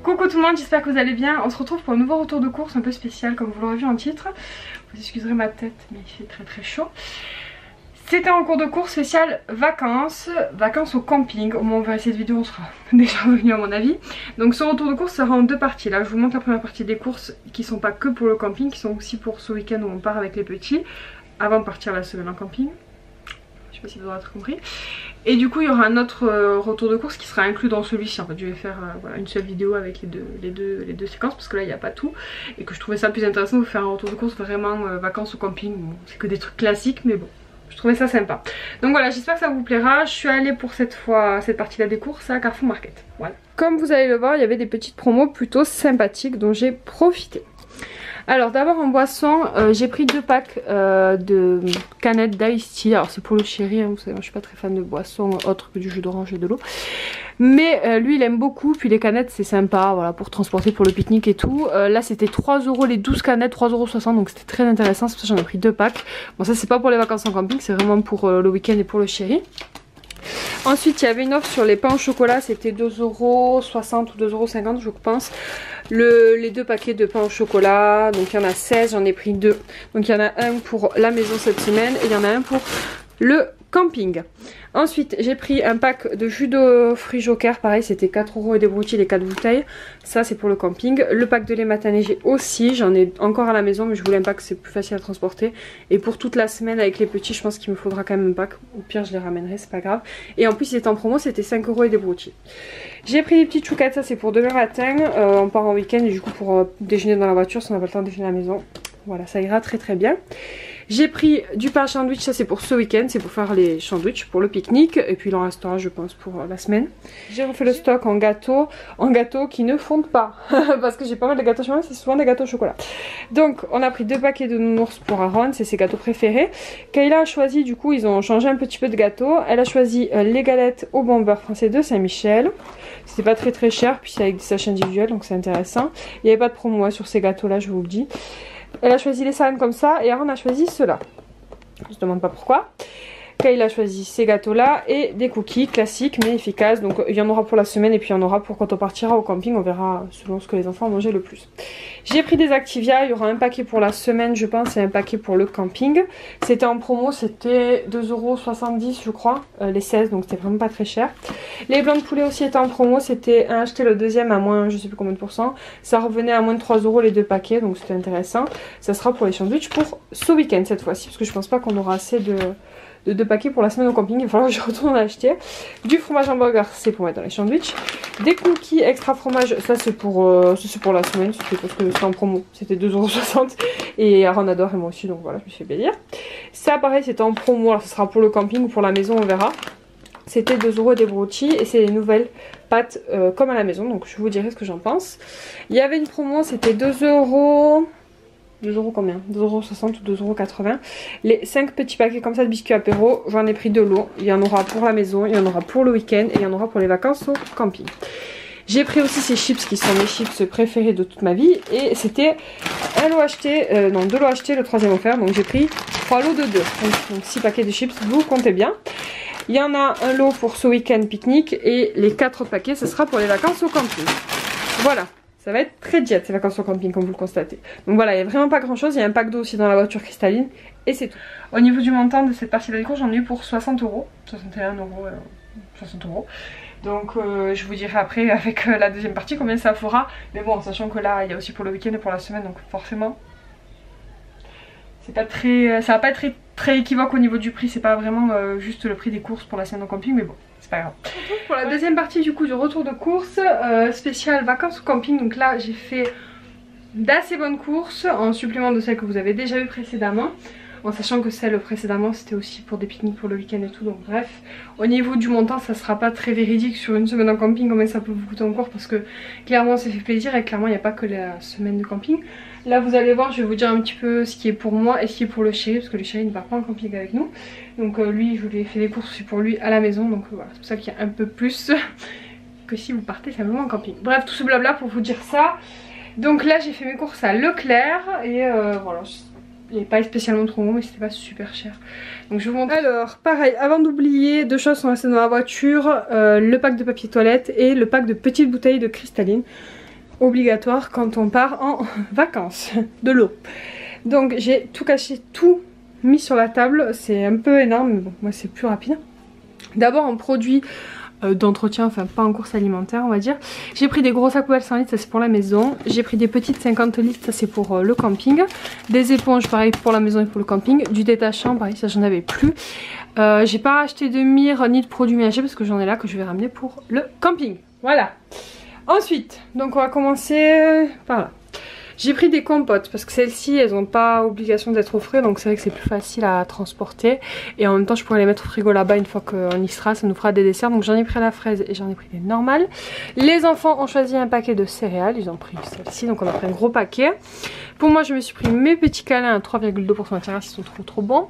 Coucou tout le monde, j'espère que vous allez bien. On se retrouve pour un nouveau retour de course un peu spécial comme vous l'aurez vu en titre. Vous excuserez ma tête mais il fait très chaud. C'était un cours de course spécial vacances au camping. Au moment où on verra cette vidéo on sera déjà revenu à mon avis. Donc ce retour de course sera en deux parties. Là je vous montre la première partie des courses qui sont pas que pour le camping, qui sont aussi pour ce week-end où on part avec les petits avant de partir la semaine en camping. Je sais pas si vous aurez compris. Et du coup il y aura un autre retour de course qui sera inclus dans celui-ci. En fait je vais faire voilà, une seule vidéo avec les deux séquences parce que là il n'y a pas tout. Et que je trouvais ça plus intéressant de vous faire un retour de course vraiment vacances au camping. Bon, c'est que des trucs classiques mais bon. Je trouvais ça sympa. Donc voilà, j'espère que ça vous plaira. Je suis allée pour cette fois, cette partie-là des courses à Carrefour Market. Voilà. Comme vous allez le voir, il y avait des petites promos plutôt sympathiques dont j'ai profité. Alors d'abord en boisson, j'ai pris 2 packs de canettes d'Ice Tea. Alors c'est pour le chéri, hein, vous savez, moi, je suis pas très fan de boissons autres que du jus d'orange et de l'eau. Mais lui il aime beaucoup, puis les canettes c'est sympa, voilà, pour transporter pour le pique-nique et tout. Là c'était 3 € les 12 canettes, 3,60 €, donc c'était très intéressant, c'est pour ça que j'en ai pris 2 packs. Bon ça c'est pas pour les vacances en camping, c'est vraiment pour le week-end et pour le chéri. Ensuite il y avait une offre sur les pains au chocolat, c'était 2,60 € ou 2,50 € je pense. Les 2 paquets de pain au chocolat, donc il y en a 16, j'en ai pris 2. Donc il y en a un pour la maison cette semaine et il y en a un pour le camping. Ensuite j'ai pris un pack de jus de fruits Joker, pareil c'était 4 € et des broutilles les 4 bouteilles. Ça c'est pour le camping. Le pack de lait Matané j'ai aussi, j'en ai encore à la maison mais je voulais un pack, c'est plus facile à transporter. Et pour toute la semaine avec les petits je pense qu'il me faudra quand même un pack. Au pire je les ramènerai, c'est pas grave. Et en plus il était en promo, c'était 5 € et des broutilles. J'ai pris des petites chouquettes, ça c'est pour demain matin. On part en week-end et du coup pour déjeuner dans la voiture si on n'a pas le temps de déjeuner à la maison. Voilà, ça ira très bien. J'ai pris du pain sandwich, ça c'est pour ce week-end, c'est pour faire les sandwichs pour le pique-nique. Et puis il en restera je pense pour la semaine. J'ai refait le stock en gâteaux qui ne fondent pas. Parce que j'ai pas mal de gâteaux chez moi, c'est souvent des gâteaux au chocolat. Donc on a pris 2 paquets de nounours pour Aaron, c'est ses gâteaux préférés. Kayla a choisi, du coup ils ont changé un petit peu de gâteau. Elle a choisi les galettes au bon beurre français de Saint-Michel. C'était pas très cher, puis c'est avec des sachets individuels donc c'est intéressant. Il n'y avait pas de promo sur ces gâteaux là, je vous le dis. Elle a choisi les salades comme ça et Aaron a choisi ceux-là. Je ne demande pas pourquoi. Kyle a choisi ces gâteaux là et des cookies classiques mais efficaces. Donc il y en aura pour la semaine et puis il y en aura pour quand on partira au camping. On verra selon ce que les enfants ont mangé le plus. J'ai pris des Activia, il y aura un paquet pour la semaine je pense et un paquet pour le camping. C'était en promo, c'était 2,70 € je crois, les 16, donc c'était vraiment pas très cher. Les blancs de poulet aussi étaient en promo, c'était un acheté le deuxième à moins je sais plus combien de pourcents. Ça revenait à moins de 3 € les 2 paquets donc c'était intéressant. Ça sera pour les sandwichs pour ce week-end cette fois-ci parce que je pense pas qu'on aura assez de 2 paquets pour la semaine au camping, il va falloir que je retourne acheter. Du fromage hamburger, c'est pour mettre dans les sandwichs. Des cookies extra fromage, ça c'est pour la semaine, c'était parce que c'était en promo, c'était 2,60 € et Aaron adore et moi aussi donc voilà, je me fais plaisir. Ça pareil c'était en promo, alors ce sera pour le camping ou pour la maison on verra. C'était 2 € des broutilles et c'est les nouvelles pâtes comme à la maison, donc je vous dirai ce que j'en pense. Il y avait une promo, c'était 2 €... 2 € combien? 2,60 € ou 2,80 €. Les 5 petits paquets comme ça de biscuits apéro, j'en ai pris de l'eau. Il y en aura pour la maison, il y en aura pour le week-end et il y en aura pour les vacances au camping. J'ai pris aussi ces chips qui sont mes chips préférés de toute ma vie. Et c'était un lot acheté, non 2 lots achetés, le 3e offert. Donc j'ai pris 3 lots de 2. Donc 6 paquets de chips, vous comptez bien. Il y en a un lot pour ce week-end pique-nique et les 4 paquets, ce sera pour les vacances au camping. Voilà. Ça va être très jet ces vacances au camping comme vous le constatez. Donc voilà, il n'y a vraiment pas grand chose. Il y a un pack d'eau aussi dans la voiture cristalline. Et c'est tout. Au niveau du montant de cette partie de la déco, j'en ai eu pour 60 €. 61 €, 60 €. Donc je vous dirai après avec la deuxième partie combien ça fera. Mais bon, sachant que là, il y a aussi pour le week-end et pour la semaine. Donc forcément, c'est pas très, ça va pas être très équivoque au niveau du prix. C'est pas vraiment juste le prix des courses pour la semaine au camping. Mais bon. C'est pas grave. Pour la deuxième partie du coup du retour de course spécial vacances au camping. Donc là j'ai fait d'assez bonnes courses en supplément de celles que vous avez déjà eu précédemment. En sachant que celle précédemment c'était aussi pour des pique-niques pour le week-end et tout. Donc bref, au niveau du montant ça sera pas très véridique sur une semaine en camping combien ça peut vous coûter encore. Parce que clairement ça fait plaisir et clairement il n'y a pas que la semaine de camping. Là vous allez voir, je vais vous dire un petit peu ce qui est pour moi et ce qui est pour le chéri. Parce que le chéri ne va pas en camping avec nous. Donc lui je lui ai fait des courses aussi pour lui à la maison. Donc voilà, c'est pour ça qu'il y a un peu plus que si vous partez simplement en camping. Bref, tout ce blabla pour vous dire ça. Donc là j'ai fait mes courses à Leclerc et voilà, il n'y avait pas spécialement trop bon mais c'était pas super cher. Donc je vous montre. Alors pareil, avant d'oublier, 2 choses sont restées dans la voiture, le pack de papier toilette et le pack de petites bouteilles de cristalline. obligatoire quand on part en vacances, de l'eau. Donc j'ai tout caché, tout mis sur la table, c'est un peu énorme mais bon moi c'est plus rapide. D'abord en produit d'entretien, enfin pas en course alimentaire on va dire. J'ai pris des gros sacs poubelles 100 litres, ça c'est pour la maison. J'ai pris des petites 50 litres, ça c'est pour le camping. Des éponges pareil pour la maison et pour le camping. Du détachant pareil, ça j'en avais plus. J'ai pas acheté de mire ni de produits ménagers parce que j'en ai là que je vais ramener pour le camping. Voilà. Ensuite, donc on va commencer par là. J'ai pris des compotes parce que celles-ci elles n'ont pas obligation d'être au frais, donc c'est vrai que c'est plus facile à transporter et en même temps je pourrais les mettre au frigo là-bas une fois qu'on y sera, ça nous fera des desserts. Donc j'en ai pris à la fraise et j'en ai pris des normales. Les enfants ont choisi un paquet de céréales, ils ont pris celle-ci donc on a pris un gros paquet. Pour moi je me suis pris mes petits câlins à 3,2% d'intérieur, ils sont trop bons.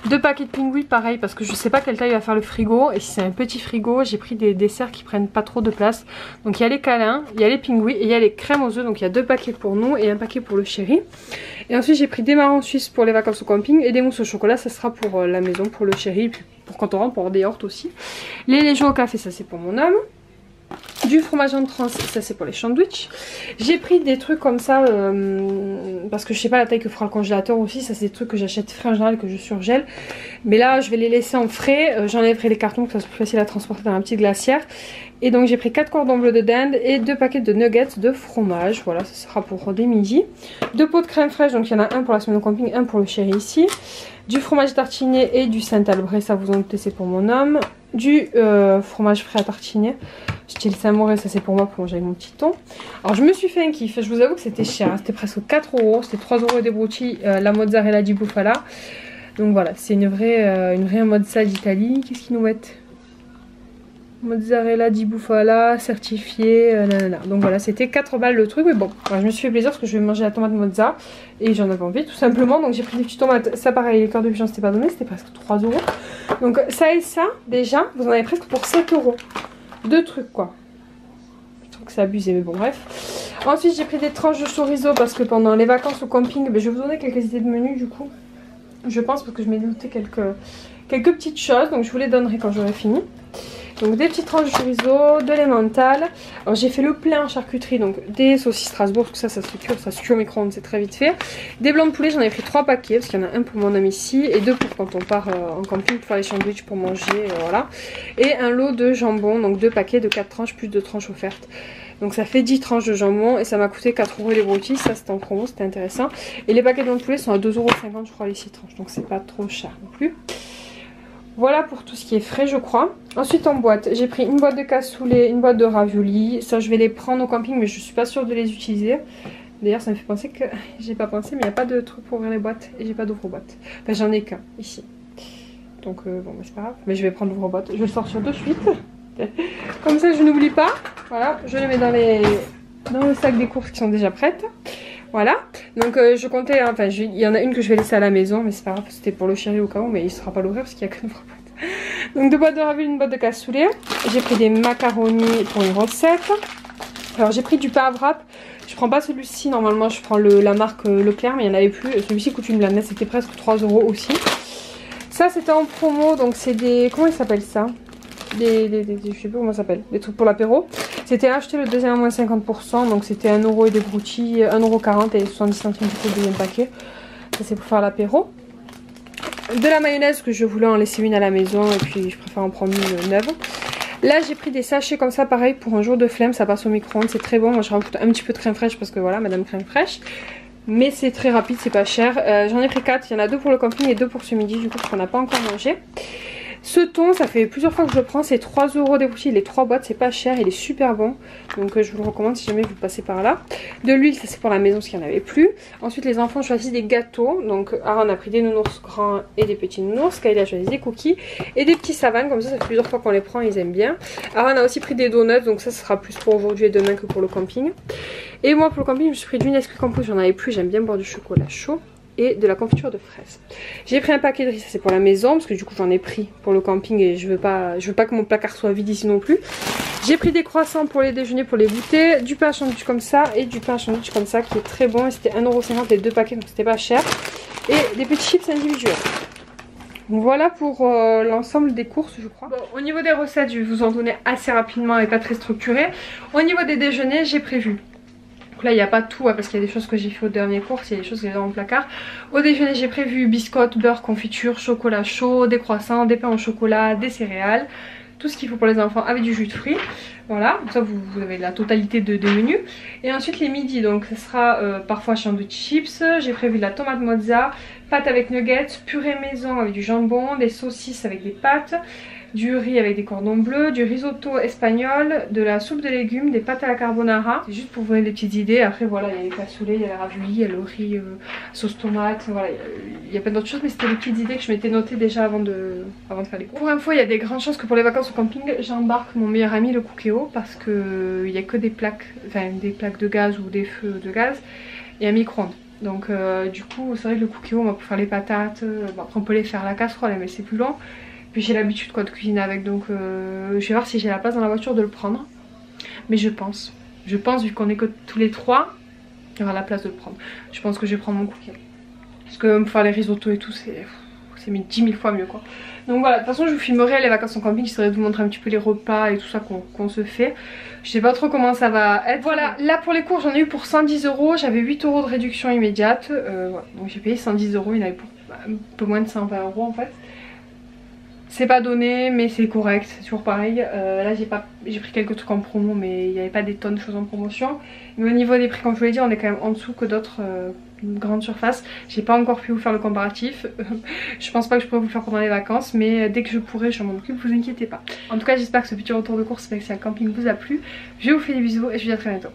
2 paquets de pingouins pareil parce que je sais pas quelle taille va faire le frigo et si c'est un petit frigo j'ai pris des desserts qui prennent pas trop de place. Donc il y a les câlins, il y a les pingouins et il y a les crèmes aux œufs, donc il y a 2 paquets pour nous et un paquet pour le chéri. Et ensuite j'ai pris des marrons suisses pour les vacances au camping et des mousses au chocolat, ça sera pour la maison, pour le chéri et puis pour quand on rentre pour avoir des yaourts aussi. Les légions au café, ça c'est pour mon homme. Du fromage en trans, ça c'est pour les sandwichs. J'ai pris des trucs comme ça parce que je sais pas la taille que fera le congélateur aussi. Ça c'est des trucs que j'achète frais en général, que je surgèle. Mais là je vais les laisser en frais. J'enlèverai les cartons pour que ça soit plus facile à transporter dans la petite glacière. Et donc j'ai pris 4 cordons bleus de dinde et 2 paquets de nuggets de fromage. Voilà, ça sera pour des midis. 2 pots de crème fraîche, donc il y en a un pour la semaine au camping, un pour le chéri ici. Du fromage tartiné et du Saint-Albret, ça vous en doutez c'est pour mon homme. Du fromage frais à tartiner, style Saint-Mauré, ça c'est pour moi pour manger avec mon petit thon. Alors je me suis fait un kiff, je vous avoue que c'était cher, hein. C'était presque 4 €, c'était 3 € des broutilles, la mozzarella di bufala. Donc voilà, c'est une vraie mozza d'Italie. Qu'est-ce qu'ils nous mettent? Mozzarella di bufala certifié, nanana. Donc voilà, c'était 4 balles le truc, mais bon, voilà, je me suis fait plaisir parce que je vais manger la tomate mozza et j'en avais envie tout simplement. Donc j'ai pris des petites tomates, ça pareil, les cœurs de pigeon c'était pas donné, c'était presque 3 €. Donc ça et ça, déjà, vous en avez presque pour 7 €. 2 trucs quoi. Je trouve que c'est abusé, mais bon, bref. Ensuite j'ai pris des tranches de chorizo parce que pendant les vacances au camping, je vais vous donner quelques idées de menu du coup. Je pense parce que je m'ai noté quelques petites choses, donc je vous les donnerai quand j'aurai fini. Donc des petites tranches de chorizo, de l'emmental. Alors j'ai fait le plein en charcuterie, donc des saucisses Strasbourg, tout ça, ça se cuit au micro-ondes, c'est très vite fait. Des blancs de poulet, j'en ai pris 3 paquets, parce qu'il y en a un pour mon ami ici, et 2 pour quand on part en camping, pour faire les sandwichs, pour manger, voilà. Et un lot de jambon, donc 2 paquets de 4 tranches, plus 2 tranches offertes. Donc ça fait 10 tranches de jambon, et ça m'a coûté 4 € les broutilles, ça c'était en promo, c'était intéressant. Et les paquets de blancs de poulet sont à 2,50 € je crois les 6 tranches, donc c'est pas trop cher non plus. Voilà pour tout ce qui est frais je crois. Ensuite en boîte, j'ai pris une boîte de cassoulet, une boîte de raviolis. Ça je vais les prendre au camping mais je suis pas sûre de les utiliser. D'ailleurs ça me fait penser que j'ai pas pensé mais il n'y a pas de truc pour ouvrir les boîtes et j'ai pas d'ouvre-boîte. Enfin j'en ai qu'un ici. Donc bon c'est pas grave. Mais je vais prendre l'ouvre-boîte. Je vais le sortir de suite. Comme ça je n'oublie pas. Voilà, je le mets dans le sac des courses qui sont déjà prêtes. Voilà, donc je comptais, hein, enfin il y en a une que je vais laisser à la maison, mais c'est pas grave, c'était pour le chéri au cas où, mais il ne sera pas l'ouvrir parce qu'il n'y a qu'une boîte. Donc 2 boîtes de raviolis, une boîte de cassoulet. J'ai pris des macaronis pour une recette. Alors j'ai pris du pain à wrap. Je prends pas celui-ci, normalement je prends la marque Leclerc, mais il n'y en avait plus. Celui-ci coûte une blinde, c'était presque 3 € aussi. Ça c'était en promo, donc c'est des... Comment il s'appelle ça? Je sais pas comment ça s'appelle, des trucs pour l'apéro. C'était acheté le deuxième à moins 50%, donc c'était 1 € et des broutilles, 1,40 € et 70 centimes pour le deuxième paquet. Ça c'est pour faire l'apéro. De la mayonnaise que je voulais en laisser une à la maison et puis je préfère en prendre une neuve. Là j'ai pris des sachets comme ça pareil pour un jour de flemme, ça passe au micro-ondes, c'est très bon. Moi je rajoute un petit peu de crème fraîche parce que voilà, madame crème fraîche. Mais c'est très rapide, c'est pas cher. J'en ai pris 4, il y en a 2 pour le camping et 2 pour ce midi du coup parce qu'on n'a pas encore mangé. Ce thon, ça fait plusieurs fois que je le prends, c'est 3 € des bouteilles, les 3 boîtes, c'est pas cher, il est super bon. Donc je vous le recommande si jamais vous passez par là. De l'huile, ça c'est pour la maison parce qu'il n'y en avait plus. Ensuite les enfants ont choisi des gâteaux, donc Aaron a pris des nounours grands et des petits nounours. Kylie a choisi des cookies et des petits savanes, comme ça fait plusieurs fois qu'on les prend, ils aiment bien. Aaron a aussi pris des donuts, donc ça sera plus pour aujourd'hui et demain que pour le camping. Et moi pour le camping, je me suis pris du Nesquik en poudre, j'en avais plus, j'aime bien boire du chocolat chaud. Et de la confiture de fraises. J'ai pris un paquet de riz, ça c'est pour la maison parce que du coup j'en ai pris pour le camping et je veux pas que mon placard soit vide ici non plus. J'ai pris des croissants pour les déjeuners, pour les goûter, du pain à sandwich comme ça et du pain à sandwich comme ça qui est très bon et c'était 1,50 € les 2 paquets donc c'était pas cher. Et des petits chips individuels. Donc voilà pour l'ensemble des courses je crois. Bon, au niveau des recettes je vais vous en donner assez rapidement et pas très structuré. Au niveau des déjeuners j'ai prévu Donc là il n'y a pas tout hein, parce qu'il y a des choses que j'ai fait au dernier course, il y a des choses que j'ai dans mon placard. Au déjeuner j'ai prévu biscottes, beurre, confiture, chocolat chaud, des croissants, des pains au chocolat, des céréales, tout ce qu'il faut pour les enfants avec du jus de fruits. Voilà, ça vous avez la totalité des menus. Et ensuite les midis, donc ce sera parfois sandwich chips, j'ai prévu de la tomate mozza, pâtes avec nuggets, purée maison avec du jambon, des saucisses avec des pâtes, du riz avec des cordons bleus, du risotto espagnol, de la soupe de légumes, des pâtes à la carbonara. C'est juste pour vous donner des petites idées. Après voilà, il y a les cassoulets, il y a les raviolis, il y a le riz sauce tomate, voilà, il y a plein d'autres choses, mais c'était les petites idées que je m'étais notées déjà avant de faire les cours. Pour info, il y a des grandes chances que pour les vacances au camping, j'embarque mon meilleur ami le Cookéo parce que il y a que des plaques, enfin des plaques de gaz ou des feux de gaz et un micro-ondes. Donc du coup c'est vrai que le Cookéo, pour faire les patates, bon, après on peut les faire à la casserole mais c'est plus long. Puis j'ai l'habitude quoi de cuisiner avec, donc je vais voir si j'ai la place dans la voiture de le prendre. Mais je pense vu qu'on est que tous les trois, il y aura la place de le prendre. Je pense que je vais prendre mon Cookéo. Parce que me faire les risottos et tout c'est 10 000 fois mieux quoi. Donc voilà, de toute façon je vous filmerai les vacances en camping, j'essaierai de vous montrer un petit peu les repas et tout ça qu'on se fait. Je sais pas trop comment ça va être. Voilà, là pour les cours j'en ai eu pour 110 €, j'avais 8 € de réduction immédiate. Voilà. Donc j'ai payé 110 €, il y en avait pour un peu moins de 120 € en fait. C'est pas donné mais c'est correct, c'est toujours pareil. Là j'ai pris quelques trucs en promo mais il n'y avait pas des tonnes de choses en promotion. Mais au niveau des prix comme je vous l'ai dit on est quand même en dessous que d'autres grandes surfaces. J'ai pas encore pu vous faire le comparatif. Je pense pas que je pourrais vous le faire pendant les vacances mais dès que je pourrai je m'en occupe, vous inquiétez pas. En tout cas j'espère que ce petit retour de course spécial camping vous a plu. Je vous fais des bisous et je vous dis à très bientôt.